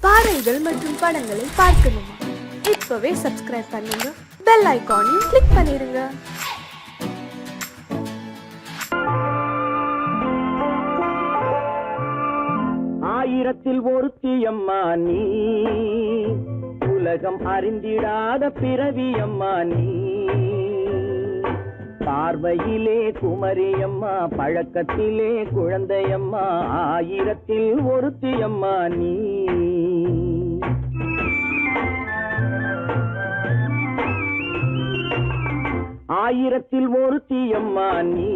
பாடல்கள் மற்றும் படங்களை பார்க்கணுமா? இப்பவே சப்ஸ்கிரைப் பண்ணுங்க, பெல் ஐகானையும் கிளிக் பண்ணிருங்க. ஆயிரத்தில் ஒருத்தியம்மா நீ, உலகம் அறிந்திடாத பிறவியம்மா நீ. பார்வையிலே குமரியம்மா, பழக்கத்திலே குழந்தையம்மா, ஆயிரத்தில் ஒருத்தியம்மா நீ. ஆயிரத்தில் ஒருத்தியம்மா நீ,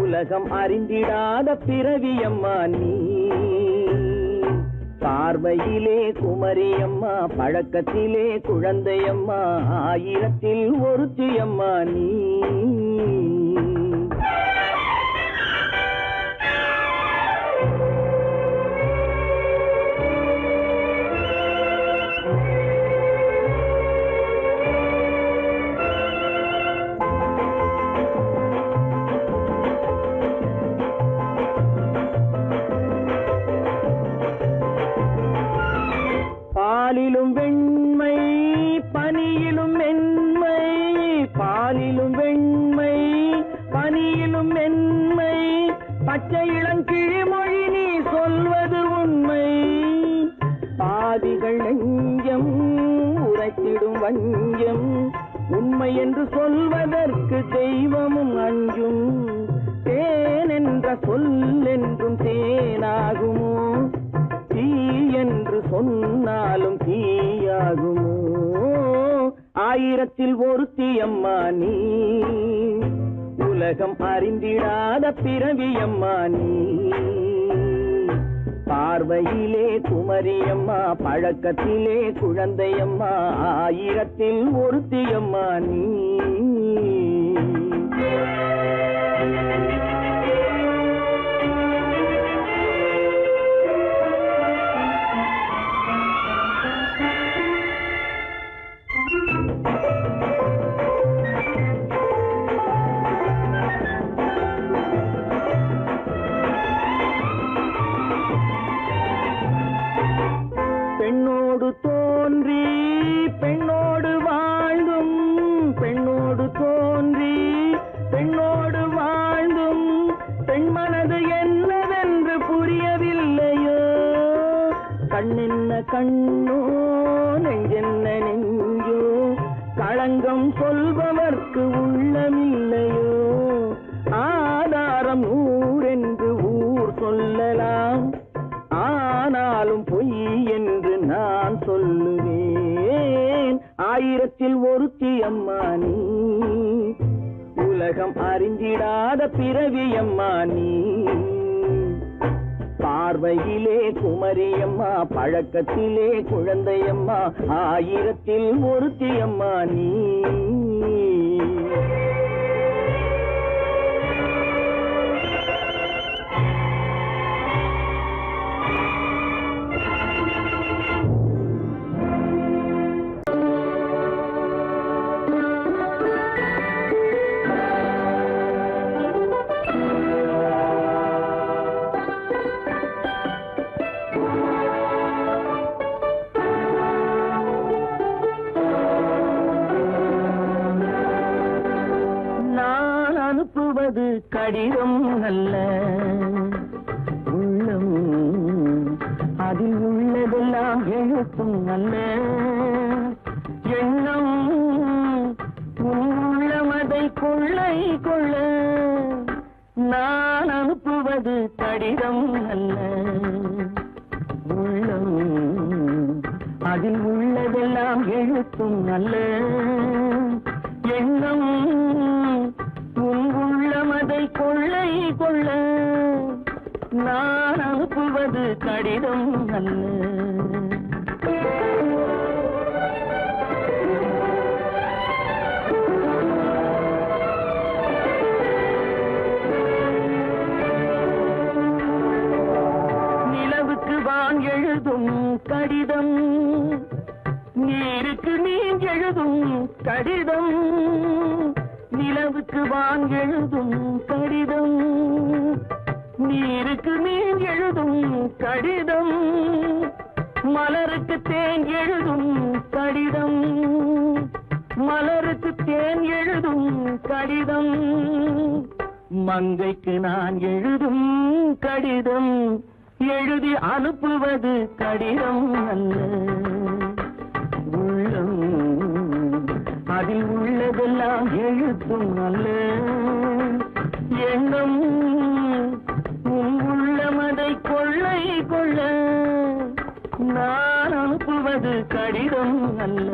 உலகம் அறிந்திடாத பிறவியம்மா நீ. பார்வையிலே குமரியம்மா, பழக்கத்திலே குழந்தையம்மா, ஆயிரத்தில் ஒருத்தியம்மா நீ. பாலிலும் வெண்மை, பனியிலும் மென்மை, பாலிலும் வெண்மை, பனியிலும் மென்மை, பச்சை இளங்கிழிமொழி நீ சொல்வது உண்மை. பாதிகள் நெஞ்சம் உரைத்திடும் வஞ்சம், உண்மை என்று சொல்வதற்கு தெய்வமும் அஞ்சும். தேன் என்ற சொல் என்றும் தேனாகுமோ, தீ என்று சொன்னாலும் தீயாகுமோ. ஆயிரத்தில் ஒருத்தியம்மா நீ, உலகம் அறிந்திடாத பிறவியம்மா நீ. பார்வையிலே குமரியம்மா, பழக்கத்திலே குழந்தையம்மா, ஆயிரத்தில் ஒருத்தியம்மா நீ. பெண்ணோடு தோன்றி பெண்ணோடு வாழ்ந்தும், பெண்ணோடு தோன்றி பெண்ணோடு வாழ்ந்தும், பெண் மனது என்னவென்று புரியவில்லையோ. கண்ணென்ன கண்ணோ, நெஞ்சென்ன நெஞ்சோ, களங்கம் சொல்பவர்க்கு உள்ளமில்லையோ. ஆதாரம் ஊரென்று ஊர் சொல்லலாம், ஆனாலும் பொய் என்று நான் சொல்லுவேன். ஆயிரத்தில் ஒருத்தியம்மா நீ, உலகம் அறிந்திடாத பிறவியம்மா நீ. பார்வையிலே குமரியம்மா, பழக்கத்திலே குழந்தையம்மா, ஆயிரத்தில் ஒருத்தியம்மா நீ. அனுப்புவது கடிதம் அல்ல, உள்ளம் அதில் உள்ளதெல்லாம் எழுத்தும் அல்ல. எண்ணம் உள்ளமதை கொள்ளை கொள்ள, நான் அனுப்புவது கடிதம் அல்ல, உள்ளம் அதில் உள்ளதெல்லாம் எழுத்தும் அல்ல. எண்ணம் உள்ளமதை கொள்ளை கொள்ள, நான் அனுப்புவது கடிதம் அல்ல. நிலவுக்கு வான் எழுதும் கடிதம், நீருக்கு நீர் எழுதும் கடிதம். நிலவுக்கு வான் எழுதும் கடிதம், நீருக்கு நீர் எழுதும் கடிதம். மலருக்கு தேன் எழுதும் கடிதம், மலருக்கு தேன் எழுதும் கடிதம், மங்கைக்கு நான் எழுதும் கடிதம், எழுதி அனுப்புவது கடிதம் அல்ல. உள்ளம் அதில் உள்ளதெல்லாம் எழுத்தும் அல்ல. எண்ணம் உன் உள்ளமதை கொள்ளை கொள்ள, நான் அனுப்புவது கடிதம் அல்ல.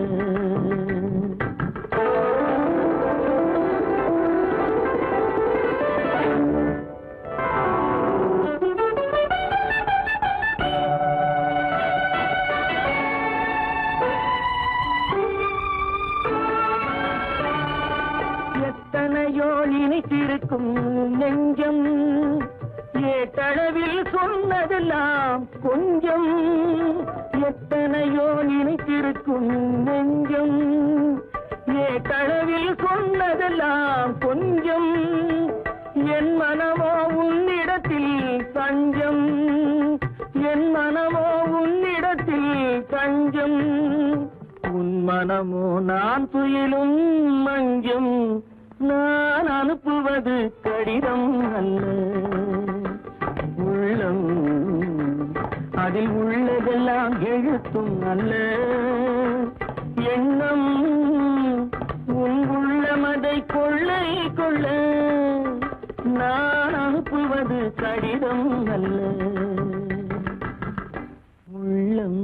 எத்தனையோ இனித்திருக்கும் நெஞ்சம், ஏட்டளவில் சொன்னதெல்லாம் கொஞ்சம். எத்தனையோ இனித்திருக்கும் நெஞ்சம், ஏட்டளவில் சொன்னதெல்லாம் கொஞ்சம். என் மனமோ உன்னிடத்தில் தஞ்சம், என் மனமோ உன்னிடத்தில் தஞ்சம். உன் மனமோ நான் துயிலும் மஞ்சம், நான் அனுப்புவது கடிதம் அல்ல. உள்ளம் அதில் உள்ளதெல்லாம் எழுத்தும் அல்ல. எண்ணம் உன் உள்ளமதை கொள்ளை கொள்ள, நான் அனுப்புவது கடிதம் அல்ல. உள்ளம்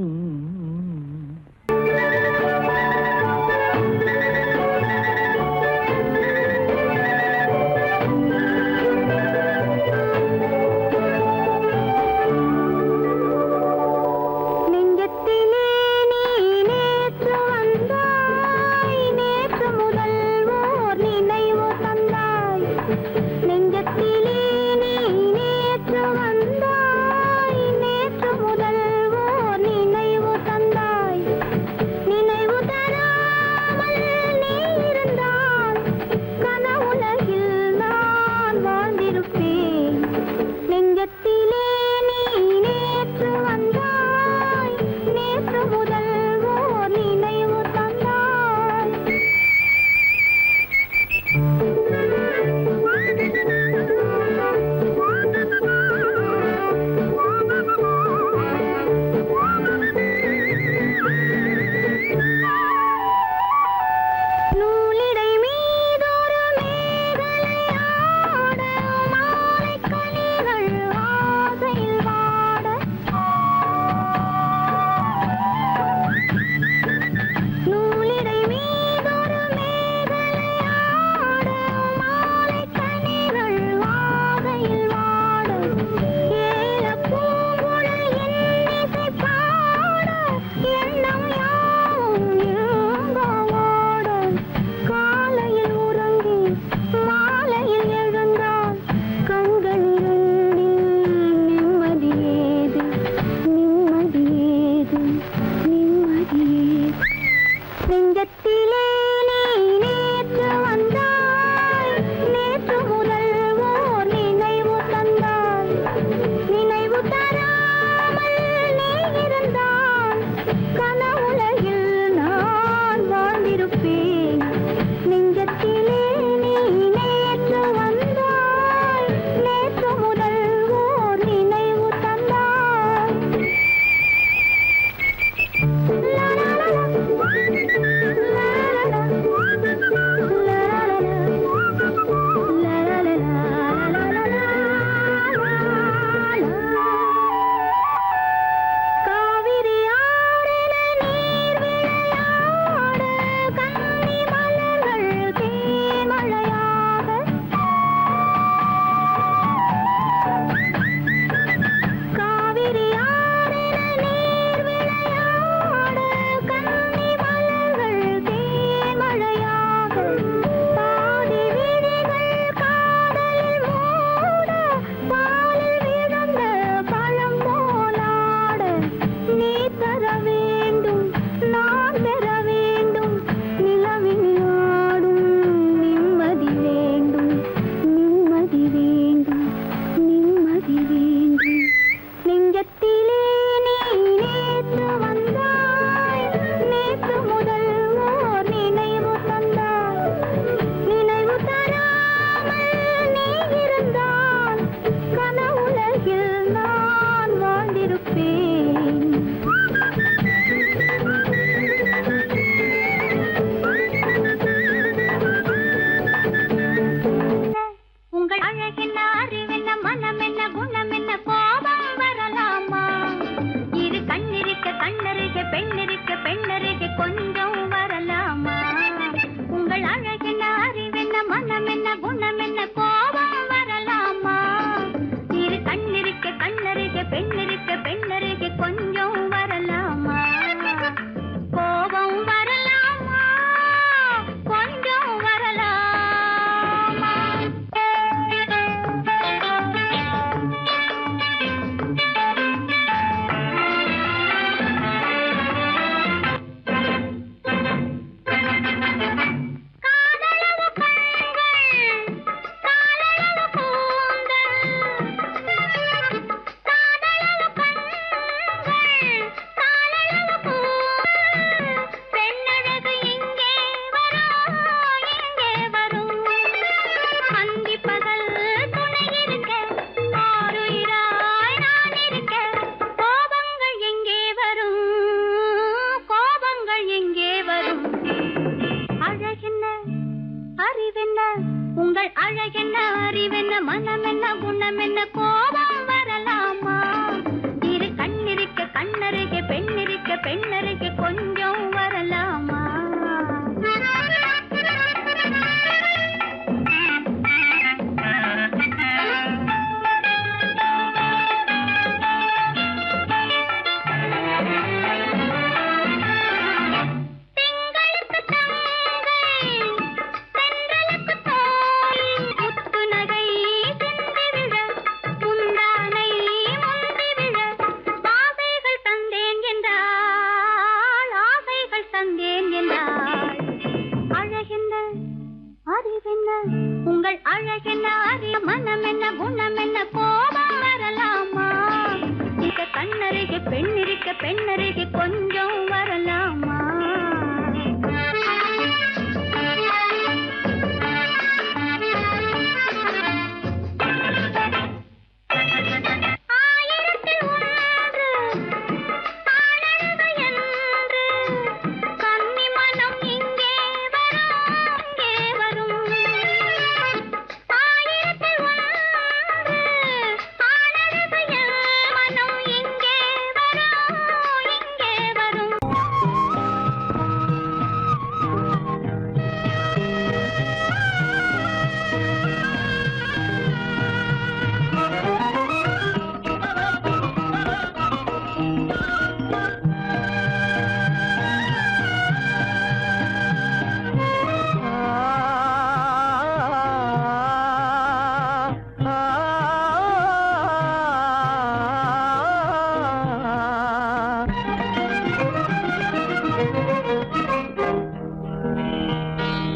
பெண்ணருகே கொஞ்சம் வரலாமா?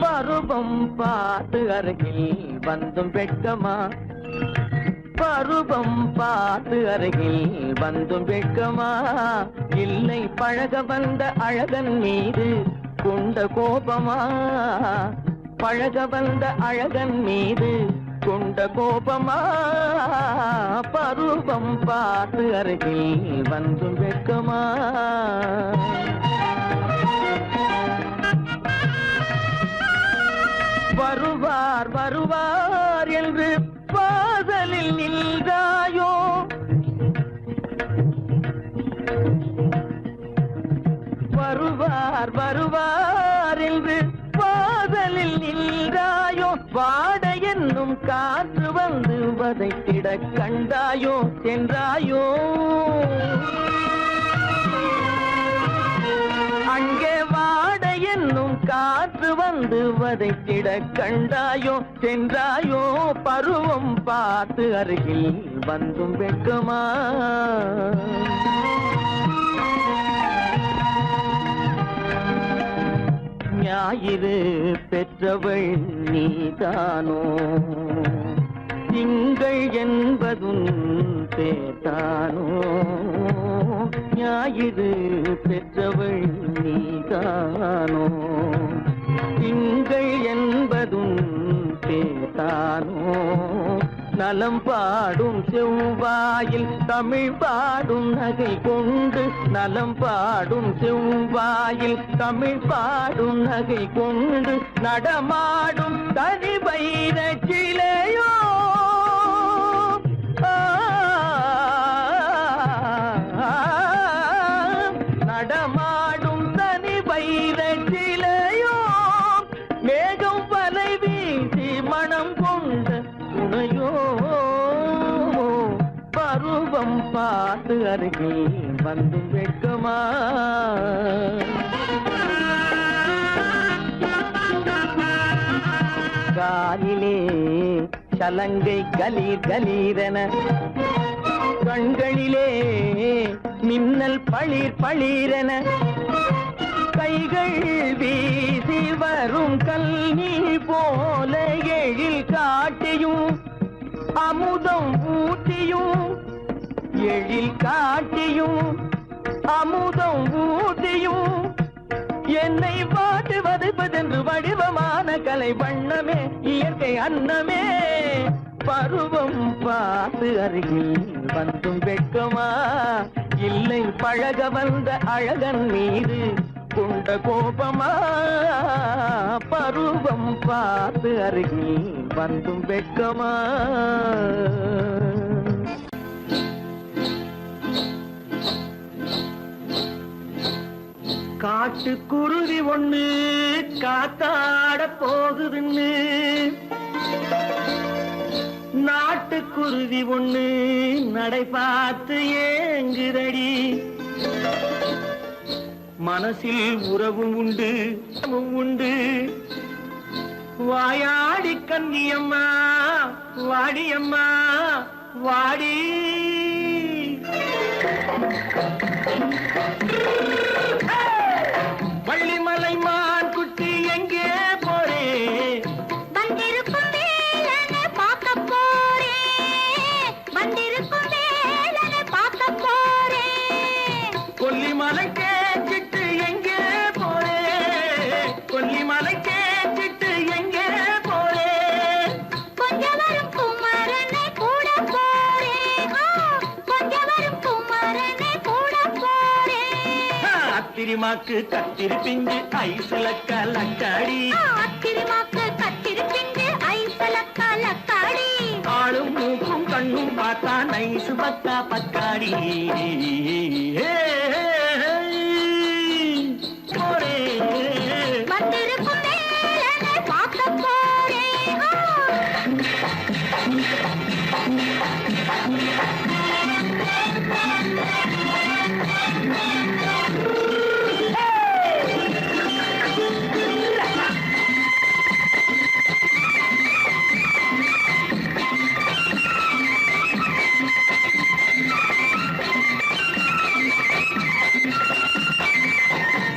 பருவம் பார்த்து அருகில் வந்தும் வெட்கமா? பருவம் பார்த்து அருகில் வந்தும் வெட்கமா? இல்லை பழக வந்த அழகன் மீது கொண்ட கோபமா? பழக வந்த அழகன் மீது கொண்ட கோபமா? பருவம் பார்த்து அருகில் வந்தும் வெட்கமா? வருவார் வருவார் என்று வாசலில் நின்றாயோ? வருவார் வருவார் என்று வாசலில் நின்றாயோ? வாட என்னும் காற்று வந்து வதைத்திட கண்டாயோ? சென்றாயோ? அங்கே வாட என்னும் காற்று வந்து வதைத்திட கண்டாயோ? சென்றாயோ? பருவம் பார்த்து அருகில் வந்தும் வெட்கமா? ஞாயிறு பெற்றவள் நீதானோ? திங்கள் என்பதும் பேத்தானோ? ஞாயிறு பெற்றவள் நீதானோ? திங்கள் என்பதும் பேத்தானோ? நலம் பாடும் செவ்வாயில் தமிழ் பாடும் நகை கொண்டு, நலம் பாடும் செவ்வாயில் தமிழ் பாடும் நகை கொண்டு நடமாடும் தனி வைர சிலையோ? நடமாடும் தனி வைர சிலையோ? மேகம் வலை வீசி மனம் கொண்ட துணையோ? பருவம் பார்த்து அருகில் வந்து வெட்கமா? காலிலே சலங்கை கலீர் கலீரென, கண்களிலே மின்னல் பளிர் பளிரென, கைகள் வீசி வரும் கல்வி போல எழில் காட்டியும் அமுதம் ஊட்டியும், எழில் காட்டியும் அமுதம் ஊட்டியும் என்னை பாட்டு வதைப்பதென்று வடிவமான கலை வண்ணமே, இயற்கை அன்னமே. பருவம் பார்த்து அருகில் வந்தும் வெட்கமா? இல்லை பழக வந்த அழகன் மீது கொண்ட கோபமா? பருவம் பார்த்து அருகில் வந்தும் வெட்கமா? காட்டுக்குருவி ஒண்ணு காத்தாட போகுதுன்னு, நாட்டுக்குருவி ஒண்ணு நடை பார்த்து ஏங்குதடி. மனசில் உறவும் உண்டு உண்டு, வாயாடி கன்னியம்மா வாடியம்மா வாடி. வள்ளிமலை மான் குட்டி எங்கே போறே? வந்திருக்கும் வேலனை பார்க்க போறேன், வந்திருக்கும் வேலனை பார்க்க போறேன். கொல்லிமலை கேட்டுட்டு எங்கே போறே கொல்லிமலை கேட்டுட்டு எங்கே போறே கொஞ்சம் வரும் குமரனை கூட போறேன் கொஞ்சம் வரும் குமரனை கூட போறேன் அத்திரிமாக்கு கத்திரி பிஞ்சு ஐசுல கலக்காடி அத்திரிமாக்கு கத்திரி பிஞ்சு ஐசுல கலக்காடி ஆளும் மூக்கும் கண்ணும் பார்த்தா நைசு பக்கா பக்காடி போரே வந்திருக்கும் வேலனை பார்க்க போறேன்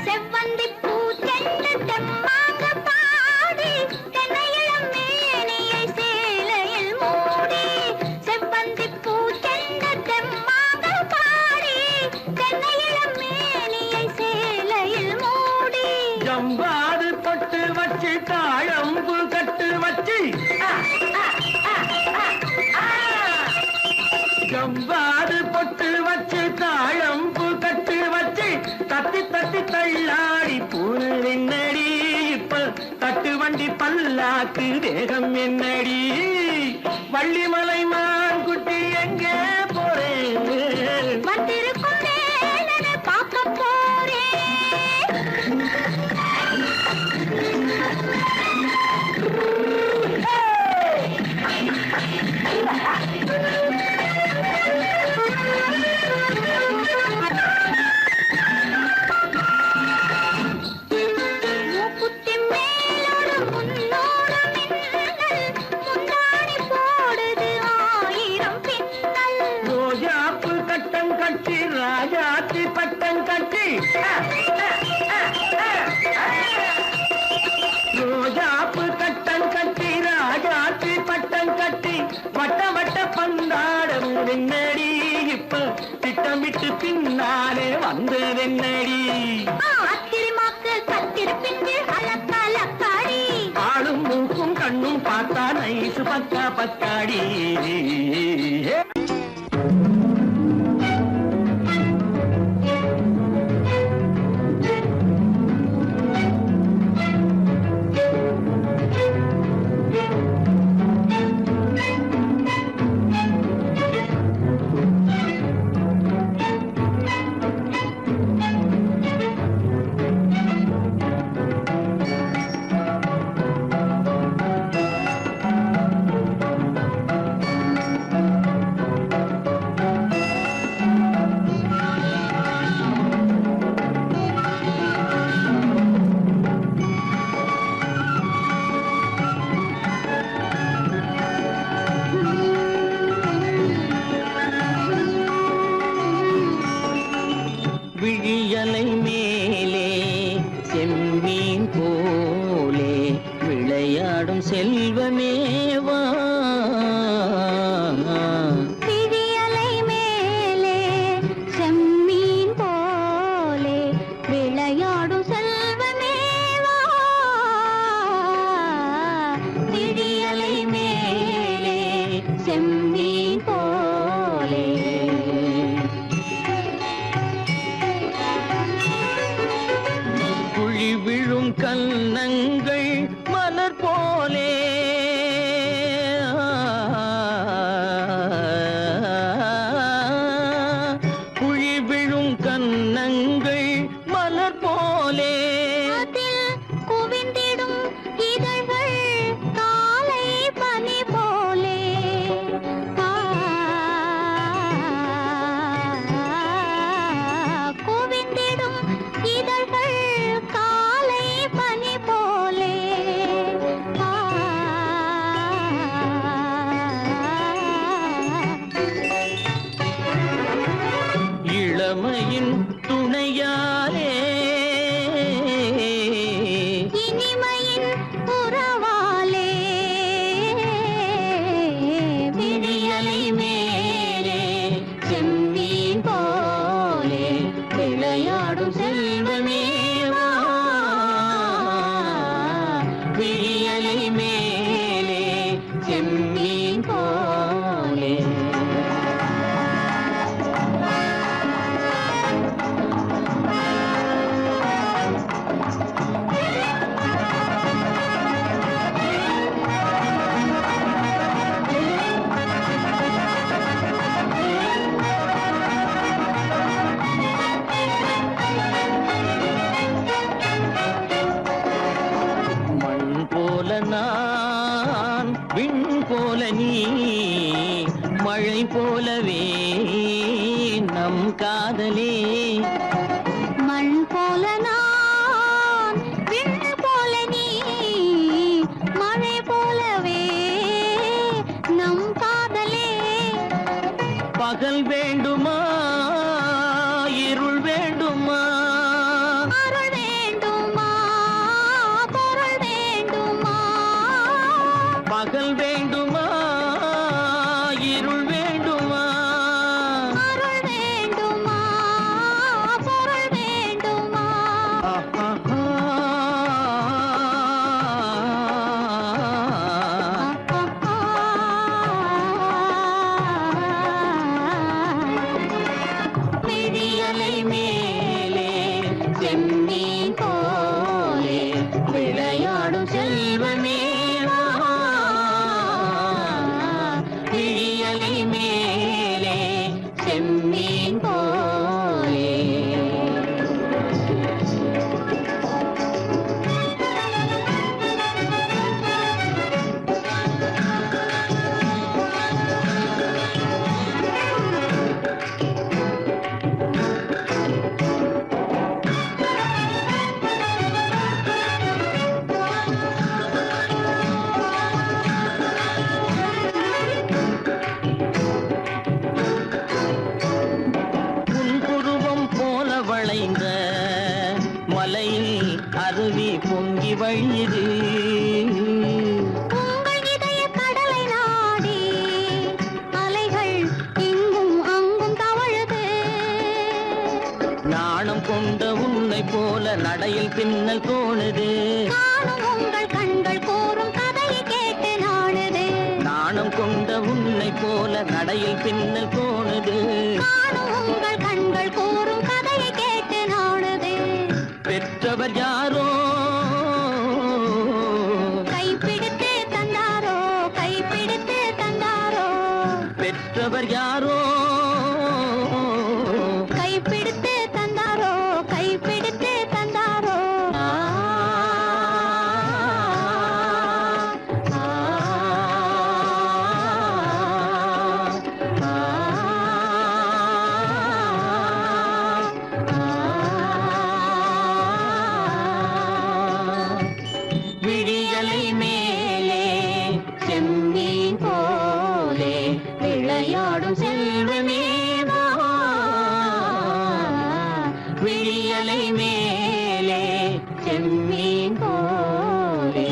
செவ்வந்தி பூ தென்று தெம்மாக பாடி தென்னையிளம் மேனியை சேலையில் மூடி செவ்வந்தி பூ தென்று தெம்மாக பாடி தென்னையிளம் மேனியை சேலையில் மூடி ஜம்பாது பொட்டு வச்சு தாழம்பு கட்டு வச்சு ஜம்பாது பொட்டு வச்சு தாழம்பு கட்டு வச்சு தட்டி தட்டி தள்ளாடி பூரு என்னடி இப்ப தட்டு வண்டி பல்லாக்கு தேகம் என்னடி வள்ளிமலை மான் குட்டி எங்கே போறேன் வந்திருக்கும் வேலனை பார்க்க போறேன் மூக்குத்தி மேலோடு முன்னோடு மின்னல் முந்தாணி போடுது ஆயிரம் பின்னல் ரோஜாப்பு கட்டம் கட்டி ராஜாத்தி பட்டம் கட்டி ரோஜாப்பு கட்டம் கட்டி ராஜாத்தி பட்டம் கட்டி வட்ட வட்ட பந்தாடம் என்னடி இப்ப திட்டமிட்டு பின்னாலே வந்ததென்னடி அத்திரிமாக்கு கத்திரி பிஞ்சு அலக்காடி ஆளும் மூக்கும் கண்ணும் பார்த்தா நைசு பக்கா பக்காடி விழியலை மேலே செம்மீன் போலே விளையாடும் செல்வமேவா விழியலை மேலே செம்மீன் போலே விளையாடும் செல்வமேவா விழியலை மேலே செம்மீன் போலே குழி விழும் கன்னங்கள் மலர் போலே குழி விழும் கன்னங்கள் மலர் போலே அதில் குவிந்திடும் இதழ்கள் காலை பனி போலே குவிந்திடும் இதழ்கள் காலை பனி போலே இளமையின் துணையாலே இனிமையின் உறவாலே விழியலை மேலே செம்மீன் போலே விளையாடும் விளையாடும் செல்வமே வா. விழியலை மேலே செம்மீன் போலே. நான் விண் போல நீ மழை போலவே நம் காதலே. மண் போல நான் விண் போல நீ மழை போலவே நம் காதலே. பகல் வேண்டுமா இருள் வேண்டுமா? அருள் வேண்டுமா பொருள் வேண்டுமா? பகல் வேண்டுமா இருள் வேண்டுமா? அருள் வேண்டுமா பொருள் வேண்டுமா? விழியலை மேலே செம்மீன் போலே விளையாடும் செல்வமே வா. விழியலை மேலே செம்மீன் போலே. புன்புருவம் போல வளைந்த மலையில் அருவி பொங்கி வழியுது. உங்கள் இதய கடலை நாடி அலைகள் இங்கும் அங்கும் தவழுது. நாணம் கொண்ட உன்னை போல நடையில் பின்னல் தோணுது. காணும் உங்கள் கண்கள் கூறும் கதையை கேட்டு நாடுது. நாணம் கொண்ட உன்னை போல நடையில் பின்னல் தோணுது. காணும் உங்கள் கண்கள் கூறும் கதையை கேட்டு நாடுது. பெற்றவர் யாரோ கைப்பிடித்து தந்தாரோ கைப்பிடித்து தந்தாரோ. பெற்றவர் யாரோ கைப்பிடித்து தந்தாரோ கைப்பிடித்து தந்தாரோ. ஆ, ஆ, ஆ, விழியலை மேலே செம்மீன் போலே விளையாடும் செல்வமே வா. விழியலை மேலே செம்மீன் போலே.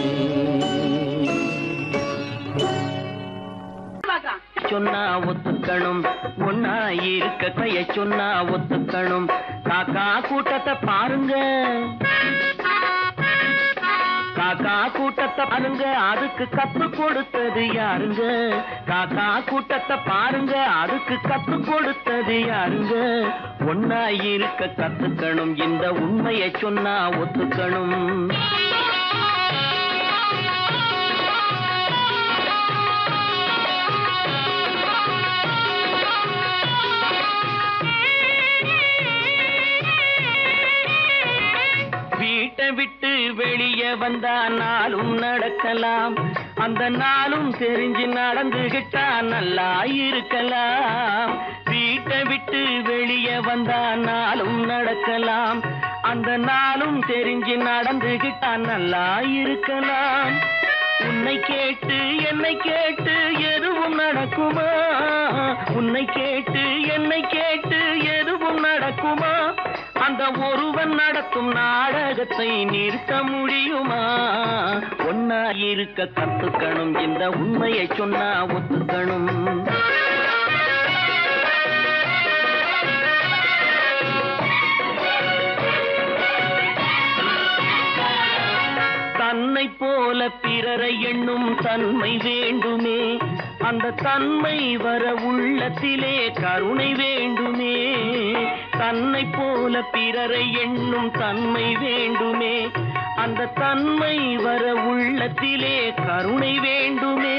சொன்னா ஒத்துக்கணும் ஒன்னா இருக்க கைய சொன்னா ஒத்துக்கணும். காக்கா கூட்டத்தை பாருங்க காக்கா கூட்டத்தை பாருங்க அதுக்கு கத்து கொடுத்தது யாருங்க? காக்கா கூட்டத்தை பாருங்க அதுக்கு கத்து கொடுத்தது யாருங்க? ஒன்னா இருக்க கத்துக்கணும் இந்த உண்மையை சொன்னா ஒத்துக்கணும். வீட்டை விட்டு வெளியே வந்தா நாளும் நடக்கலாம். அந்த நாளும் தெரிஞ்சு நடந்துகிட்டா நல்லா இருக்கலாம். வீட்டை விட்டு வெளியே வந்தா நாளும் நடக்கலாம். அந்த நாளும் தெரிஞ்சு நடந்துகிட்டா நல்லா இருக்கலாம். உன்னை கேட்டு என்னை கேட்டு எதுவும் நடக்குமா? உன்னை கேட்டு என்னை கேட்டு எதுவும் நடக்குமா? அந்த ஒருவன் நடத்தும் நாடகத்தை நிறுத்த முடியுமா? ஒன்னா இருக்க கத்துக்கணும் இந்த உண்மையை சொன்னா ஒத்துக்கணும். தன்னை போல பிறரை எண்ணும் தன்மை வேண்டுமே, அந்த தன்மை வர உள்ளத்திலே கருணை வேண்டுமே. தன்னை போல பிறரை எண்ணும் தன்மை வேண்டுமே, அந்த தன்மை வர உள்ளத்திலே கருணை வேண்டுமே.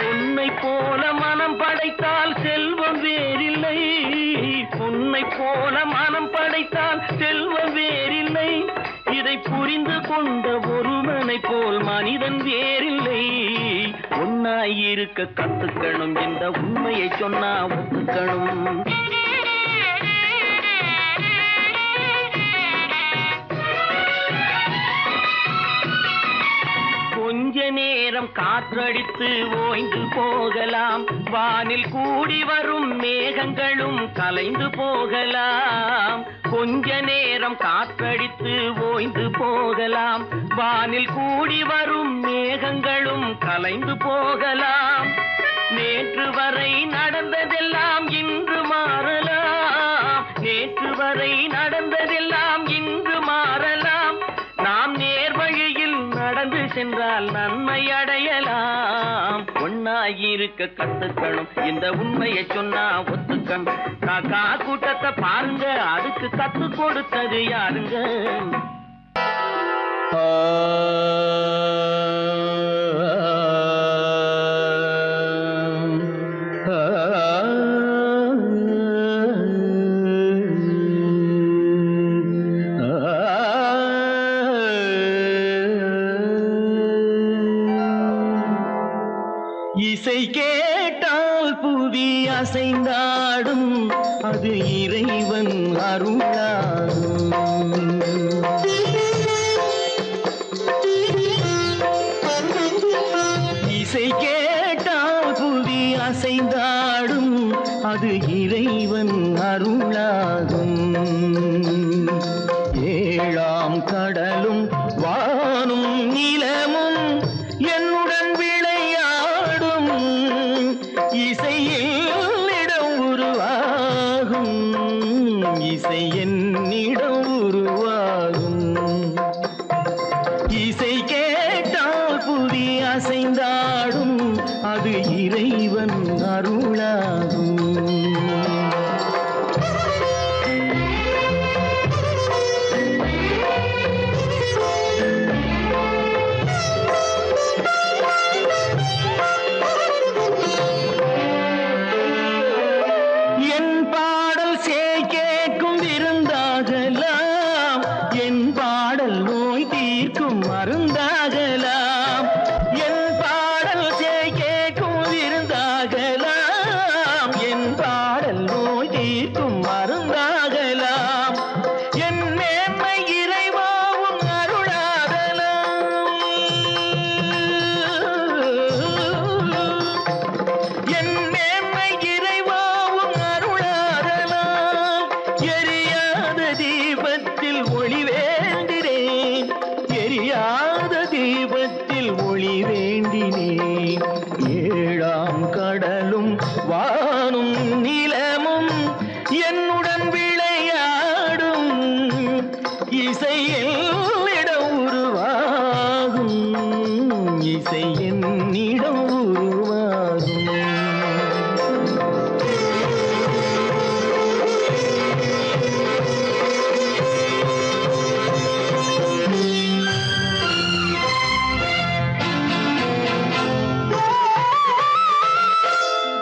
பொன்னை போல மனம் படைத்தால் செல்வம் வேறில்லை, பொன்னை போல மனம் படைத்தால் செல்வம் வேறில்லை. இதை புரிந்து கொண்ட ஒருவனை போல் மனிதன் வேறில்லை. ஒன்னாயிருக்க கத்துக்கணும், இந்த உண்மையை சொன்னா ஒத்துக்கணும். கொஞ்ச நேரம் காற்றடித்து ஓய்ந்து போகலாம், வானில் கூடி வரும் மேகங்களும் கலைந்து போகலாம். கொஞ்ச நேரம் காற்றடித்து ஓய்ந்து போகலாம், வானில் கூடி வரும் மேகங்களும் கலைந்து போகலாம். நேற்று வரை நடந்ததெல்லாம் இன்று மாறலாம், நேற்று வரை நடந்ததெல்லாம் இன்று மாறலாம். நாம் நேர்வழியில் நடந்து சென்றால் நன்மை அடையலாம். ஒன்னாயிருக்க கத்துக்கணும், இந்த உண்மையை சொன்னா ஒத்துக்கணும். காக்கா கூட்டத்தை பாருங்க, அதுக்கு கத்து கொடுத்தது யாருங்க? இசை கேட்டால் புவி அசைந்தாடும், அது இறைவன் அருளாகும். இசை கேட்டால் புவி அசைந்தாடும், அது இறைவன் அருளாகும். ஏழாம் கடலும் வானும் நிலமும் என்னுடன் விளையாடும், இசையில் இடம் உருவாகும், இசை என்னிடம் உருவாகும். இசை கேட்டால் புவி அசைந்தாடும், அது இறைவன் அருளாகும். மருந்தாகலாம், என் பாடல் கேட்கும் விருந்தாகலாம், என் பாடல் நோய் தீர்க்கும் மருந்தாகலாம். என் மேன்மை இறைவாவும் அருளாகலாம், என் மேன்மை இறைவாவும் அருளாகலாம். எரியாத தீபத்தில் ஒளி வேண்டினேன், எரியாத தீபத்தில் ஒளி வேண்டினேன். ஏழாம் கடலும் வானும் நிலமும் என்னுடன் விளையாடும், இசையில் இடம் உருவாகும், இசை என்னிடம் உருவாகும்.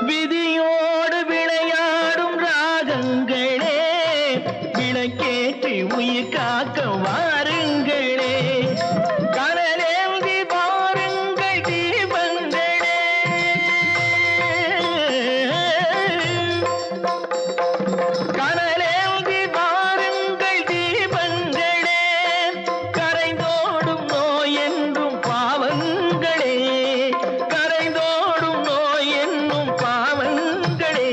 விதியோடு விளையாடும் ராகங்களே, விளக்கேற்றி உயிர் காக்க வாருங்களே. கடலேந்தி பாருங்கள் தீபங்களே, கடலேந்தி பாருங்கள் தீபங்களே. கரைந்தோடும் நோய் என்றும் பாவங்களே, கரைந்தோடும் நோய் என்னும் பாவங்களே.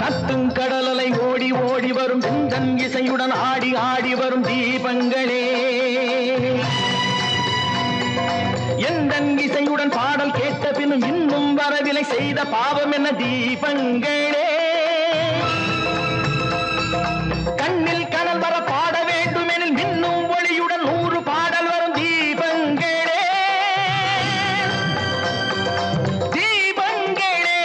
கத்தும் கடலலை ஓடி ஓடி வரும் செந்தன் இசையுடன் ஆடி ஆடி வரும் தீபங்களே, எந்தன் இசையுடன் பாடல் கேட்ட பின்னும் இன்னும் வரவில்லை செய்த பாவம் என்ன தீபங்களே கண்ணில் கனல் வர பாட வேண்டும் எனில் மின்னும் ஒளியுடன் 100 பாடல் வரும் தீபங்களே தீபங்களே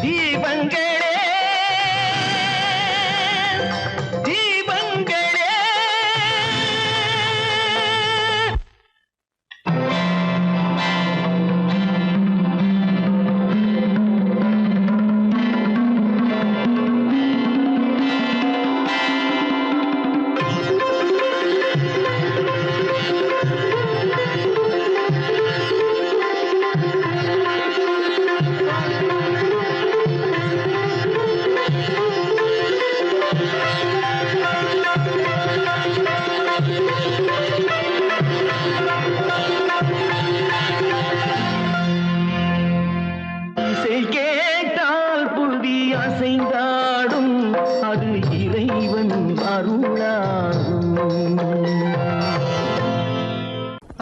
தீபங்களே தீபங்களே இசை கேட்டால் புவி அசைந்தாடும் அது இறைவன் அருளாகும்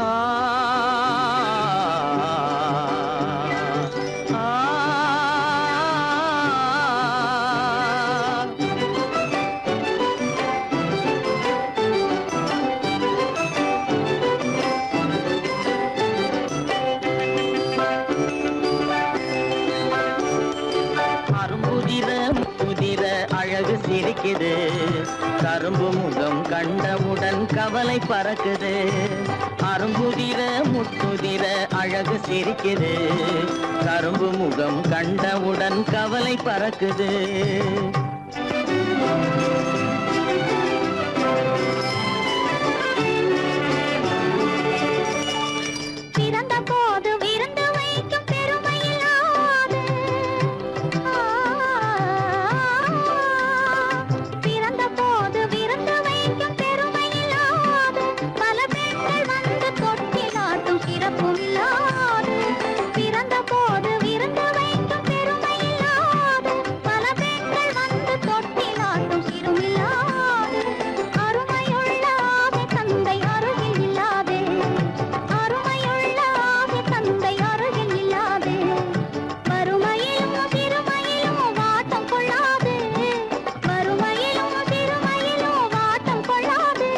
ஆ ஆ அரும்புதிர முதிர அழகு சிரிக்குது கரும்பு முகம் கண்டவுடன் கவலை பறக்குது அரும்புதிர முத்துதிர அழகு சிரிக்குது கரும்பு முகம் கண்டவுடன் கவலை பறக்குது பிறந்த போது விருந்து வைக்கும் பெருமையில்லாது பிறந்த போது விருந்து வைக்கும் பெருமையில்லாது பல பெண்கள் வந்து தொட்டிலாட்டும் சிறப்பும் இல்லாது பிறந்த போது விருந்து வைக்கும் பெருமையில்லாது பல பெண்கள் வந்து தொட்டிலாட்டும் சிறுமில்லாது அருமையுள்ள ஆவி தந்தை அருகில் இல்லாதே அருமையுள்ள ஆவி தந்தை அருகில் இல்லாதே வறுமையிலும் சிறுமையிலும் வாட்டம் கொள்ளாது வறுமையிலும் சிறுமையிலும் வாட்டம் கொள்ளாது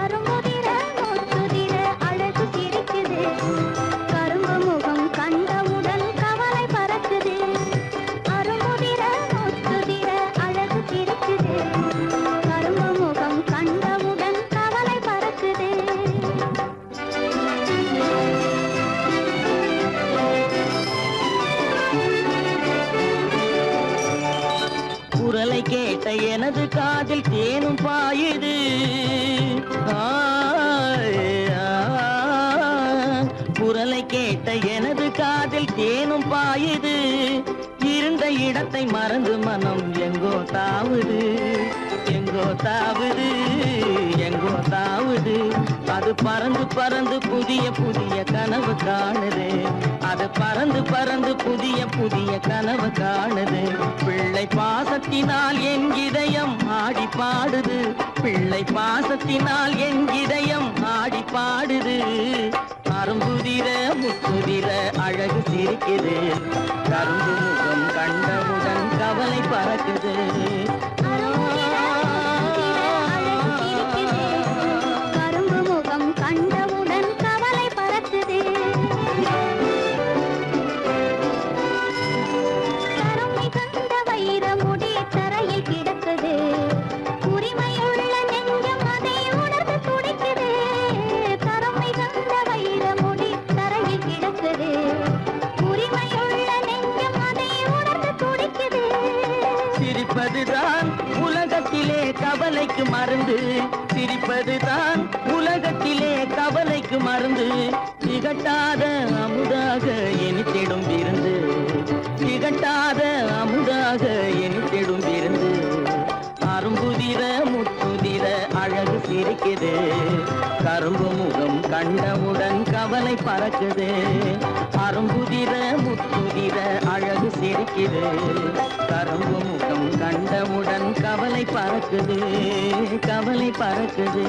அருமுதிர முத்துதிர அழகு சிரிக்குது கரும்பு முகம் கண்டவுடன் கவலை பறக்குது அருமுதிர முத்துதிர அழகு சிரிக்குது கரும்பு முகம் கண்டவுடன் கவலை பறக்குது குரலை கேட்ட எனது காதில் தேனும் பாயுது குரலை கேட்ட எனது காதில் தேனும் பாயுது இருந்த இடத்தை மறந்து மனம் எங்கோ தாவுது எங்கோ தாவுது எங்கோ தாவுது அது பறந்து பறந்து புதிய புதிய கனவு காணுது அது பறந்து பறந்து புதிய புதிய கனவு காணுது பிள்ளை பாசத்தினால் என் இதயம் ஆடி பாடுது பிள்ளை பாசத்தினால் என் இதயம் ஆடி பாடுது அரும்புதிர முத்துதிர அழகு சிரிக்குது கரும்பு முகம் கண்டவுடன் கவலை பறக்குது கரும்பு முகம் கண்டவுடன் கவலை பறக்குது தரம் மிகுந்த வைரமுடி தரையில் கிடக்குது உரிமையுள்ள நெஞ்சம் அதை உணர்ந்து துடிக்குது தரம் மிகுந்த வைரமுடி தரையில் கிடக்குது உரிமையுள்ள நெஞ்சம் அதை உணர்ந்து துடிக்குது சிரிப்பதுதான் உலகத்திலே கவலைக்கு மருந்து சிரிப்பதுதான் உலகத்திலே கவலைக்கு மருந்து திகட்டாத அமுதாக இனித்திடும் விருந்து திகட்டாத அமுதாக இனித்திடும் விருந்து அரும்புதிர முத்துதிர அழகு சிரிக்குது கரும்பு முகம் கண்டவுடன் கவலை பறக்குது அரும்புதிர முத்துதிர அழகு சிரிக்குது கரும்பு முகம் கண்டவுடன் கவலை பறக்குது கவலை பறக்குது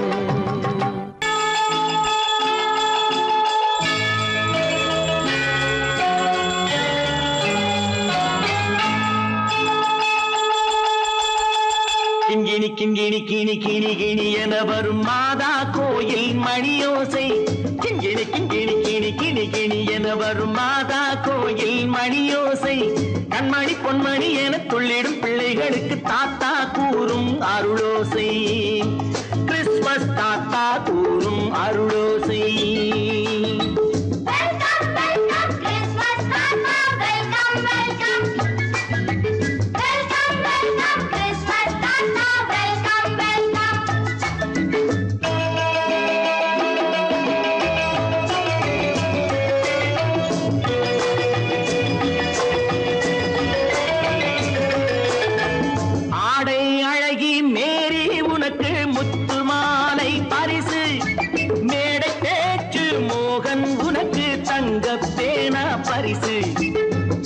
கிண்கிணி கிணி கிணி கிணி என வரும் மாதா கோயில் மணியோசை. கிண்கிணி கிண்கிணி கிணி கிணி கிணி என வரும் மாதா கோயில் மணியோசை. கண்மணி பொன்மணி என துள்ளிடும் பிள்ளைகளுக்கு தாத்தா கூறும் அருளோசை. கிறிஸ்துமஸ் தாத்தா கூறும் அருளோசை.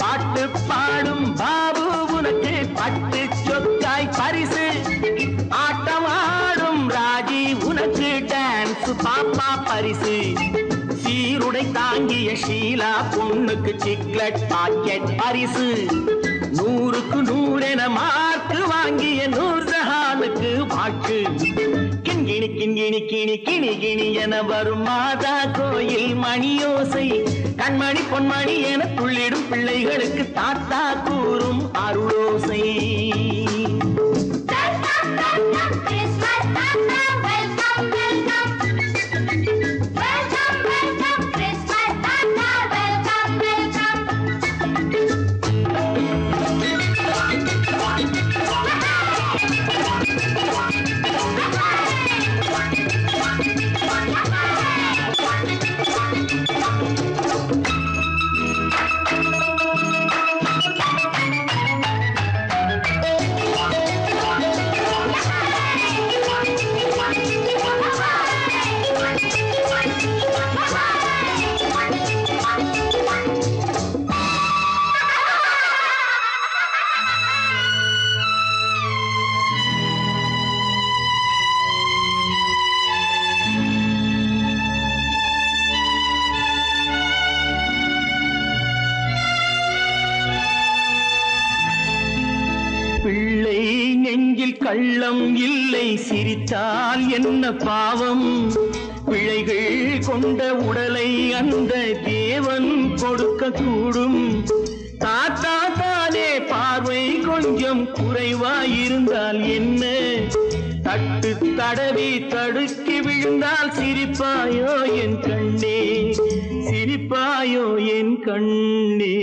பாட்டு பாடும் பாபு உனக்கு பட்டு சொக்காய் பரிசு. ஆட்டமாடும் ராஜி உனக்கு டான்ஸ் பாப்பா பரிசு. சீருடை தாங்கிய ஷீலா பொண்ணுக்கு சிக்லெட் பாக்கெட் பரிசு. 100க்கு 100 என மார்க்கு வாங்கிய நூர்ஜஹானுக்கு வாக்கு. கிண்கிணி கிண்கிணி கிணி கிணி கிணி என வரும் மாதா கோயில் மணியோசை. கண்மணி பொன்மணி என துள்ளிடும் பிள்ளைகளுக்கு தாத்தா கூறும் அருளோசை. பிள்ளை நெஞ்சில் கள்ளம் இல்லை, சிரித்தால் என்ன பாவம். பிழைகள் கொண்ட உடலை அந்த தேவன் கொடுக்க கூடும். தாத்தா தானே பார்வை கொஞ்சம் குறைவாயிருந்தால் என்ன? தட்டு தடவி தடுக்கி விழுந்தால் சிரிப்பாயோ என் கண்ணே, சிரிப்பாயோ என் கண்ணே.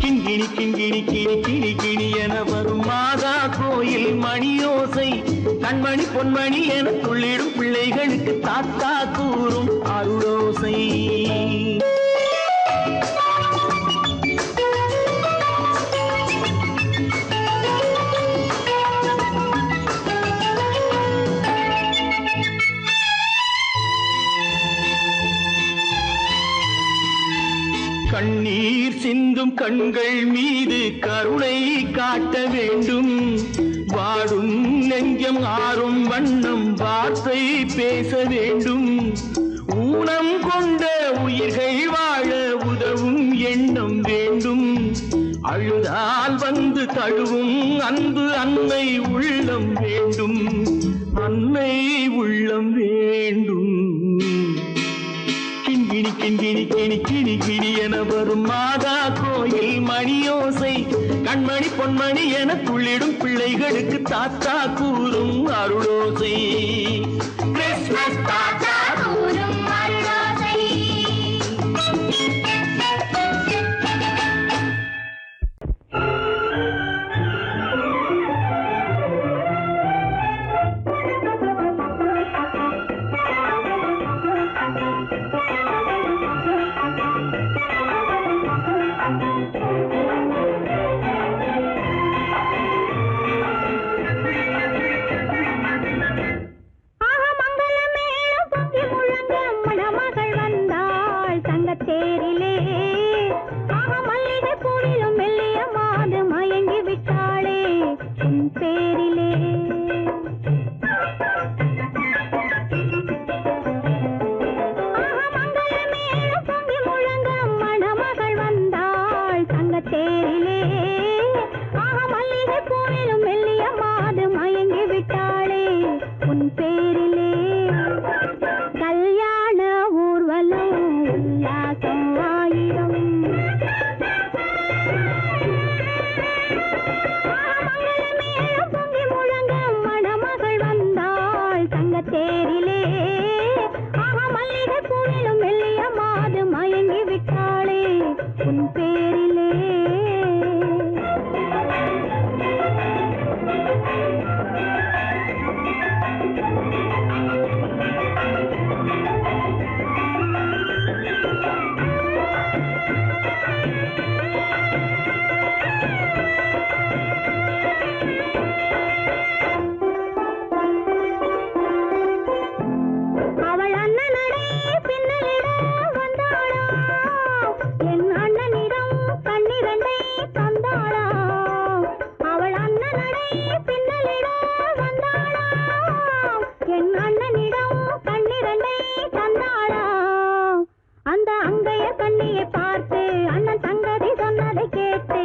கிண்கிணி கிண்கிணி கிணி கிணி கிணி என வரும் மாதா கோயில் மணியோசை. கண்மணி பொன்மணி என துள்ளிடும் பிள்ளைகளுக்கு தாத்தா கூறும் அருளோசை. கண்ணீர் சிந்தும் கண்கள் மீது கருணை காட்ட வேண்டும். வாடும் நெஞ்சம் ஆறும் வண்ணம் வார்த்தை பேச வேண்டும். ஊனம் கொண்ட உயிர்கள் வாழ உதவும் எண்ணம் வேண்டும். அழுதால் வந்து தழுவும் அன்பு அன்னை உள்ளம் வேண்டும், அன்னை உள்ளம் வேண்டும். கிண்கிணி கிண்கிணி கிணி கிணி கிணி என வரும் மாதா கோயில் மணியோசை. கண்மணி பொன்மணி என துள்ளிடும் பிள்ளைகளுக்கு தாத்தா கூறும் அருளோசை. கிறிஸ்துமஸ் தாத்தா கூறும் அருளோசை. கண்ணியை பார்த்து அண்ணன் சங்கதி சொன்னதை கேட்டு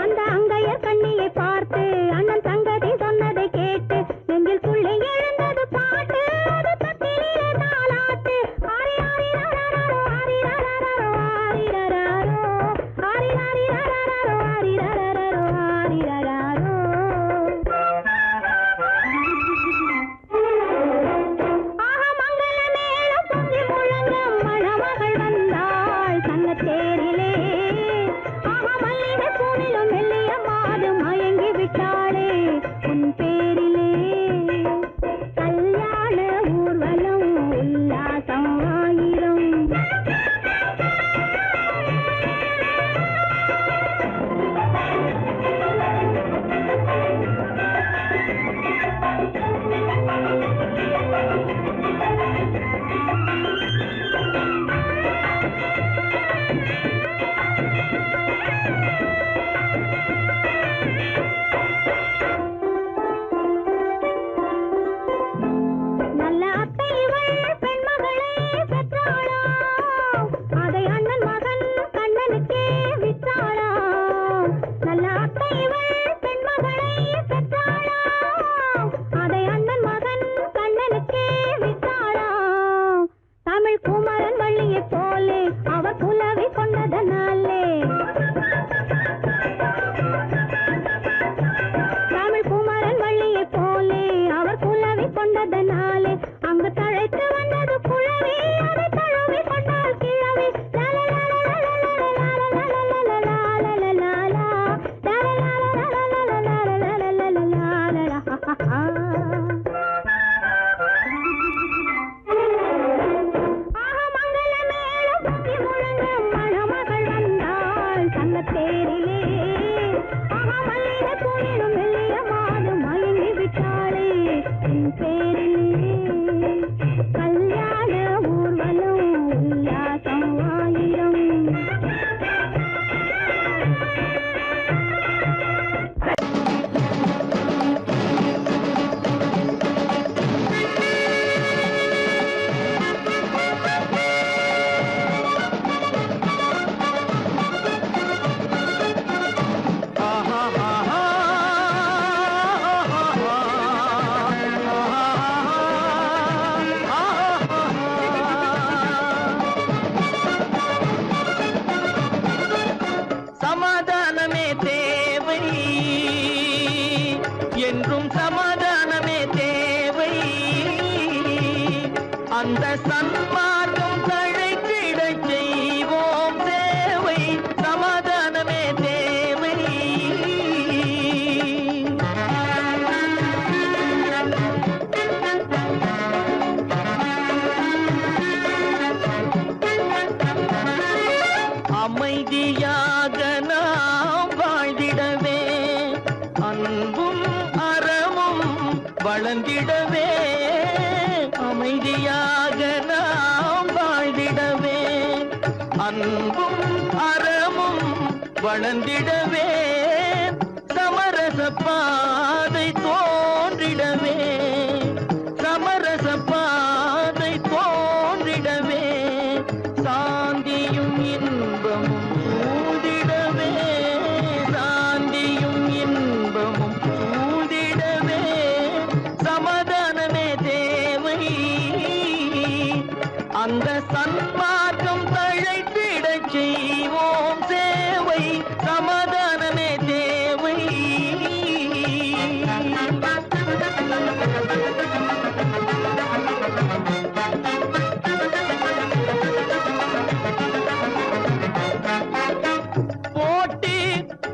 அந்த அங்கையர் கண்ணியை பார்த்து அண்ணன் சங்கதி சொன்னதை கேட்டு நெஞ்சில் துள்ளி எழுந்தது பாட்டு அது தட்டிலே தாலாட்டு ஆரி ஆரி ரரரரோ ஆரி ரரரரோ ஆரி ரரரரோ ஆரி ஆரி ரரரரோ ஆரி ரரரரோ ஆரி ரரரரோ ஆஹா மங்கள மேளம் பொங்கி முழங்க மணமகள் வந்தாள் சங்கத்தேரிலே ஆஹா மல்லிகை பூவிலும் மெல்லிய மாது மயங்கி விட்டாளே உன் பேரிலே கல்யாண ஊர்வலம் உல்லாசம் ஆயிரம் நல்ல அத்தை இவள் பெண்மகளை பெற்றாளாம் அதை அண்ணன் மகன் கண்ணனுக்கே விற்றாளாம் நல்ல அத்தை இவள் பெண்மகளை பெற்றாளாம் அதை அண்ணன் மகன் கண்ணனுக்கே விற்றாளாம் தமிழ் குமரன் வள்ளியைப் போலே அவர் புலவி கொண்டதனாலே தமிழ் குமரன் வள்ளியைப் போலே அவர் புலவி கொண்டதனாலே அங்கு தழைத்து வந்தது குழவி அதை தழுவி கொண்டால் கிழவி ஆஹா மங்கள மேளம் பொங்கி முழங்க மணமகள் வந்தாள் சங்கத்தேரிலே ஆஹா மல்லிகை பூவிலும் மெல்லிய மாது மயங்கி விட்டாளே உன் பேரிலே கல்யாண ஊர்வலம் உல்லாசம் ஆயிரம் சமாதானமே தேவை என்றும் சமாதானமே தேவை அந்த சன்மார்க்கம் தழைத்திடச் செய்வோம் தேவை சமாதானமே தேவை அமைதியாக நாம் வாழ்ந்திடவே அன்பும் அறமும் வளர்ந்திடவே அமைதியாக நாம் வாழ்ந்திடவே அன்பும் அறமும் வளர்ந்திடவே சமரச பாதை தோன்றிடவே சமரச பாதை தோன்றிடவே சாந்தியும் இன்பமும் சூழ்ந்திடவே சாந்தியும் இன்பமும் சூழ்ந்திடவே சமாதானமே தேவை அந்த சன்மார்க்கம் தழைத்திடச் செய்வோம் சேவை சமாதானமே தேவை போட்டி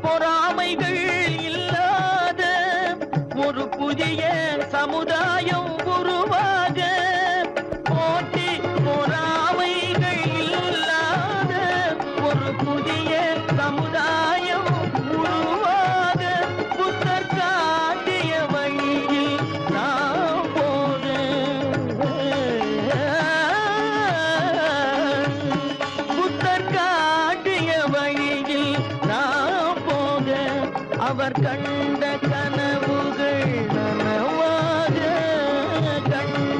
பொறாமைகள் இல்லாத ஒரு புதிய சமுதாயம் உருவாக போட்டி பொறாமைகள் இல்லாத ஒரு புதிய சமுதாயம் உருவாக புத்தர் காட்டிய வழியில் நாம் போக புத்தர் காட்டிய வழியில் நாம் போக அவர் கண்ட கனவுகள் நனவாக கண்ட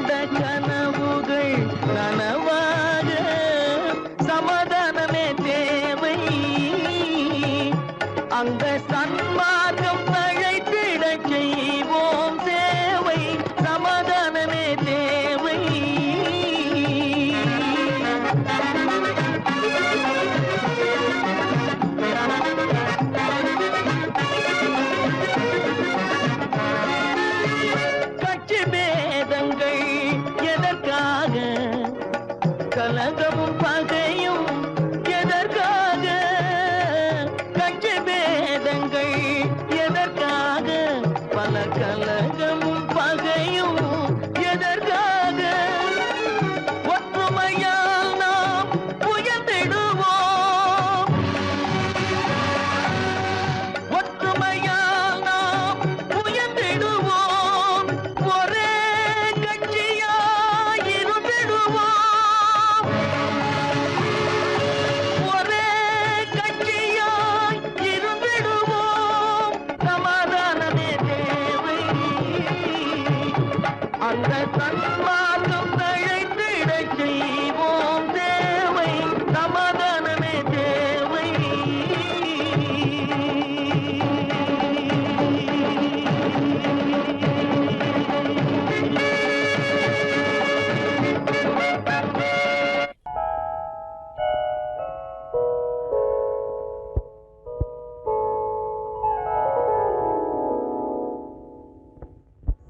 அந்த தன்மார்க்கம் தழைத்திடச் செய்வோம் தேவை சமாதானமே தேவை.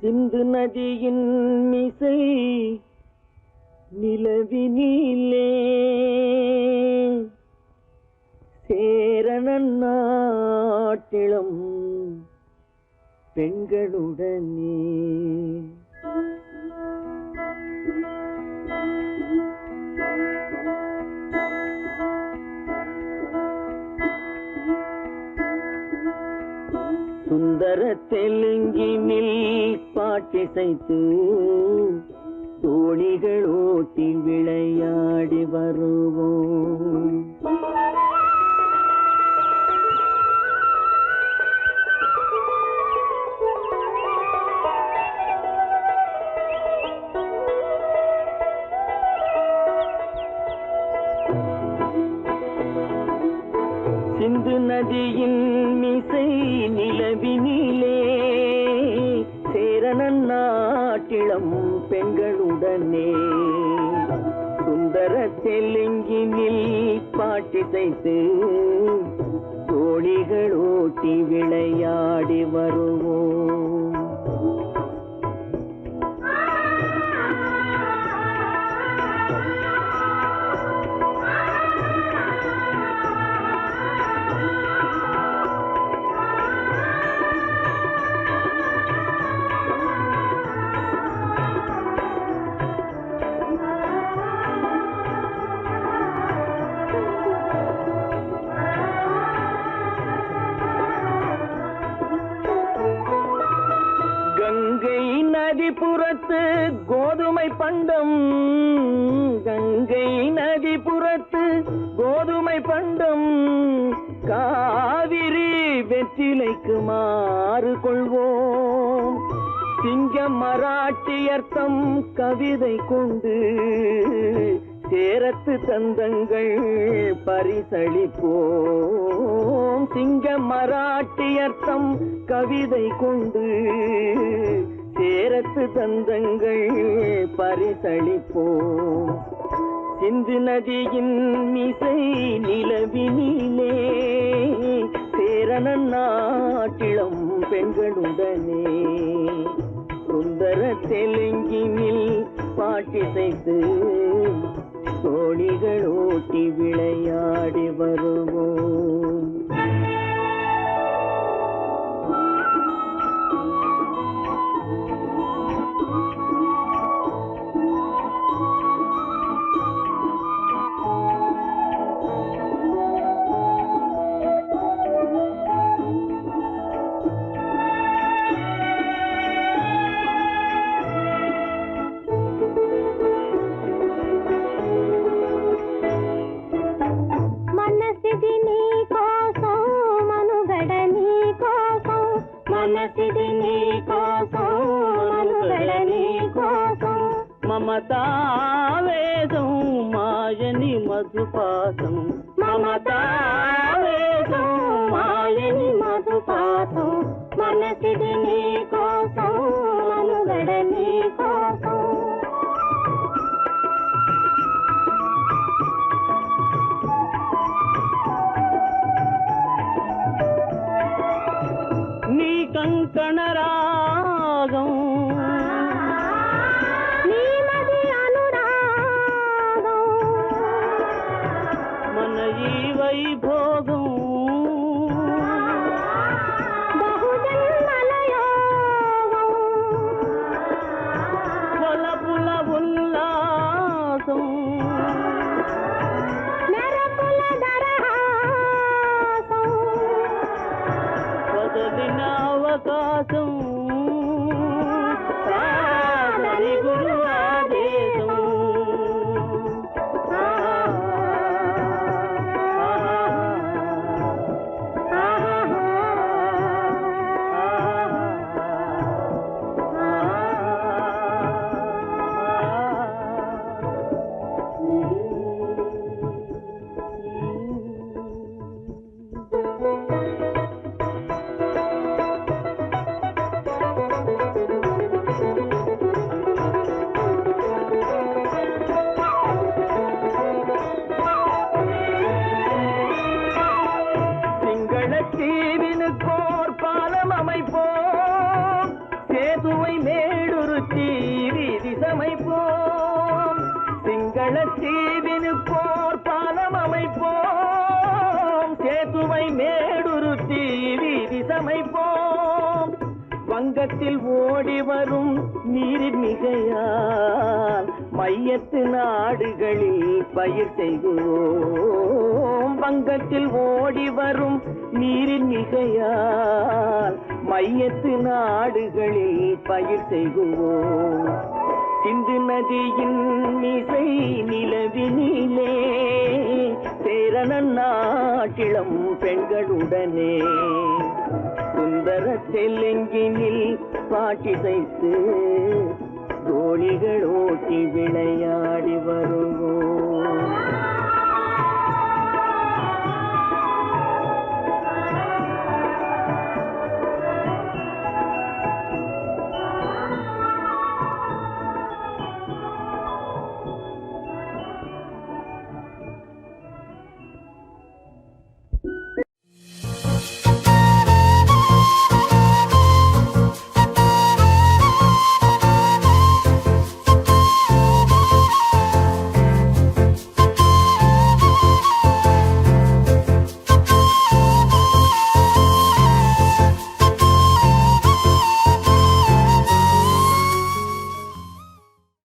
சிந்து நதியின் மிசை நிலவினிலே சேரணன் நாட்டிளம் பெண்களுடனே சுந்தர தெலுங்கினில் பாட்டிசைத்து தோணிகள் ஓட்டி விளையாடி வருவோம். சிந்து நதியின் மிசை நிலவினிலே சேரணன் நாட்டிளம் பெண்களுடனே சுந்தர தெலுங்கினில் பாட்டிசைத்து தோணிகள் ஓட்டி விளையாடி வருவோம். கங்கை நதிபுறத்து கோதுமை பண்டம், கங்கை நதிபுறத்து கோதுமை பண்டம், காவிரி வெற்றிலைக்கு மாறு கொள்வோம். சிங்கம் மராட்டியர்த்தம் கவிதை கொண்டு சேரத்து தந்தங்கள் பரிசளிப்போம். சிங்கம் மராட்டியர்த்தம் கவிதை கொண்டு சேரத்து தந்தங்கள் பரிசளிப்போம். சிந்து நதியின் மிசை நிலவினிலே சேரணன் நாட்டிளம் பெண்களுடனே சுந்தர தெலுங்கினில் பாட்டிசைத்து தோணிகள் ஓட்டி விளையாடி வருவோம். మమతావేదం మాయని మధుపాతం, మమతావేదం మాయని మధుపాతం, మనసిది నీ కోసం మనుగడ నీ కోసం. నీ కంకణ రాగం వైభోగం బహుజన్మల యోగం வெள்ளத்தீவினுக்கோர் பாலம் அமைப்போம், சேதுவை மேடுருத்தி வீதி சமைப்போம். வங்கத்தில் ஓடி வரும் நீரின் மிகையால் மையத்து நாடுகளில் பயிர் செய்குவோம். வங்கத்தில் ஓடி வரும் நீரின் மிகையால் மையத்து நாடுகளில் பயிர் செய்குவோம். சிந்து நதியின் மிசை நிலவினிலே சேரணன் நாட்டிளம் பெண்களுடனே சுந்தர தெலுங்கினில் பாட்டிசைத்து தோழிகள் ஓட்டி விளையாடி வருவோம்.